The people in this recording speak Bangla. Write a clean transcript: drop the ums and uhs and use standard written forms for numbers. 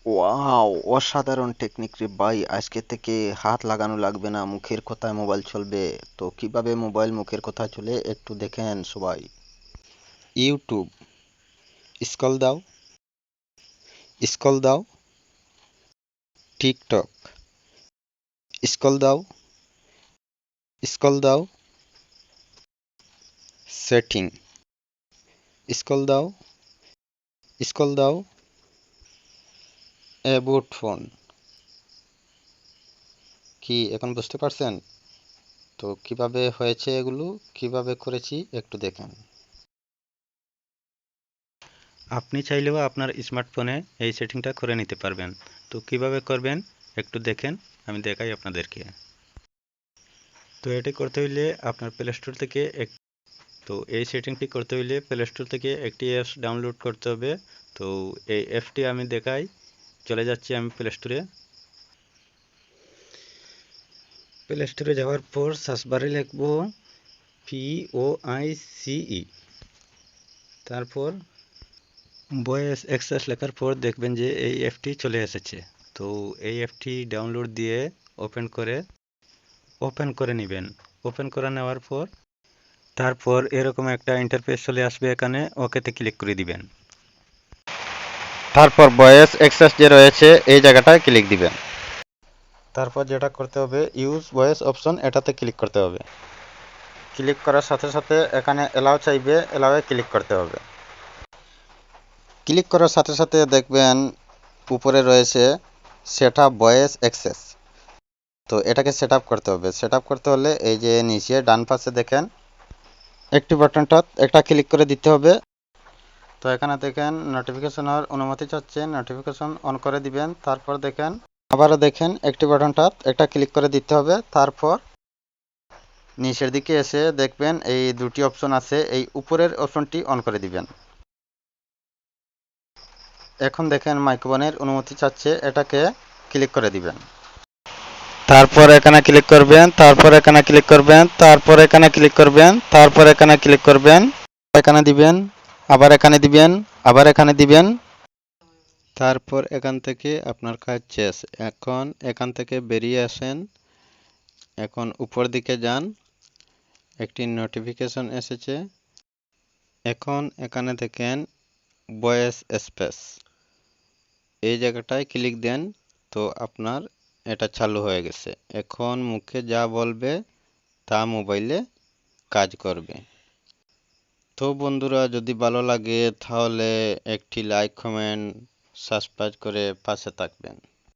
ওয়াও, অসাধারণ টেকনিক রে ভাই। আজকে থেকে হাত লাগানো লাগবে না, মুখের কথায় মোবাইল চলবে। তো কিভাবে মোবাইল মুখের কথায় চলে একটু দেখেন সবাই। ইউটিউব, স্ক্রল দাও, স্ক্রল দাও। টিকটক, স্ক্রল দাও, স্ক্রল দাও। সেটিং, স্ক্রল দাও, স্ক্রল দাও। অ্যাবাউট ফোন, কি এখন বুঝতে পারছেন? তো কিভাবে হয়েছে এগুলো, কিভাবে করেছি একটু দেখেন। আপনি চাইলেও আপনার স্মার্টফোনে এই সেটিংটা করে নিতে পারবেন। তো কিভাবে করবেন একটু দেখেন, আমি দেখাই আপনাদেরকে। তো এটি করতে হইলে আপনার প্লে স্টোর থেকে তো এই সেটিংটি করতে হইলে প্লে স্টোর থেকে একটি অ্যাপস ডাউনলোড করতে হবে। তো এই অ্যাপসটি আমি দেখাই। চলে যাচ্ছি আমি প্লে স্টোরে। প্লে স্টোরে যাওয়ার পর সার্চ বারে লিখব POICE, তারপর ভয়েস অ্যাক্সেস লেখার পর দেখবেন যে এই অ্যাপটি চলে এসেছে। তো এই অ্যাপটি ডাউনলোড দিয়ে ওপেন করে নেবেন। ওপেন করে নেওয়ার পর তারপর এরকম একটা ইন্টারফেস চলে আসবে, এখানে ওকেতে ক্লিক করে দিবেন। তারপর ভয়েস অ্যাক্সেস যে রয়েছে এই জায়গাটায় ক্লিক দিবেন। তারপর যেটা করতে হবে ইউজ ভয়েস অপশন, এটাতে ক্লিক করতে হবে। ক্লিক করার সাথে সাথে এখানে এলাও চাইবে, এলাওয়ে ক্লিক করতে হবে। ক্লিক করার সাথে সাথে দেখবেন উপরে রয়েছে সেট আপ ভয়েস অ্যাক্সেস। তো এটাকে সেট আপ করতে হবে। সেট আপ করতে হলে এই যে নিচে ডান পাশে দেখেন একটি বাটনটা, একটা ক্লিক করে দিতে হবে। তো এখানে দেখেন নোটিফিকেশন হওয়ার অনুমতি চাচ্ছে, নোটিফিকেশন অন করে দিবেন। তারপর দেখেন আবারও দেখেন একটি বাটনটা একটা ক্লিক করে দিতে হবে। তারপর নিচের দিকে এসে দেখবেন এই দুটি অপশন আছে, এই উপরের অপশনটি অন করে দিবেন। এখন দেখেন মাইক্রোফোনের অনুমতি চাচ্ছে, এটাকে ক্লিক করে দিবেন। তারপর এখানে ক্লিক করবেন, তারপর এখানে ক্লিক করবেন, তারপর এখানে ক্লিক করবেন, তারপর এখানে ক্লিক করবেন, এখানে দিবেন, আবার এখানে দিবেন, আবার এখানে দিবেন। তারপর এখান থেকে আপনার কাজ শেষ। এখন এখান থেকে বেরিয়ে আসেন, এখন উপর দিকে যান, একটি নোটিফিকেশন এসেছে। এখন এখানে দেখেন ভয়েস স্পেস, এই জায়গাটায় ক্লিক দেন। তো আপনার এটা চালু হয়ে গেছে। এখন মুখে যা বলবে তা মোবাইলে কাজ করবে। তো বন্ধুরা, যদি ভালো লাগে তাহলে একটি লাইক, কমেন্ট, সাবস্ক্রাইব করে পাশে থাকবেন।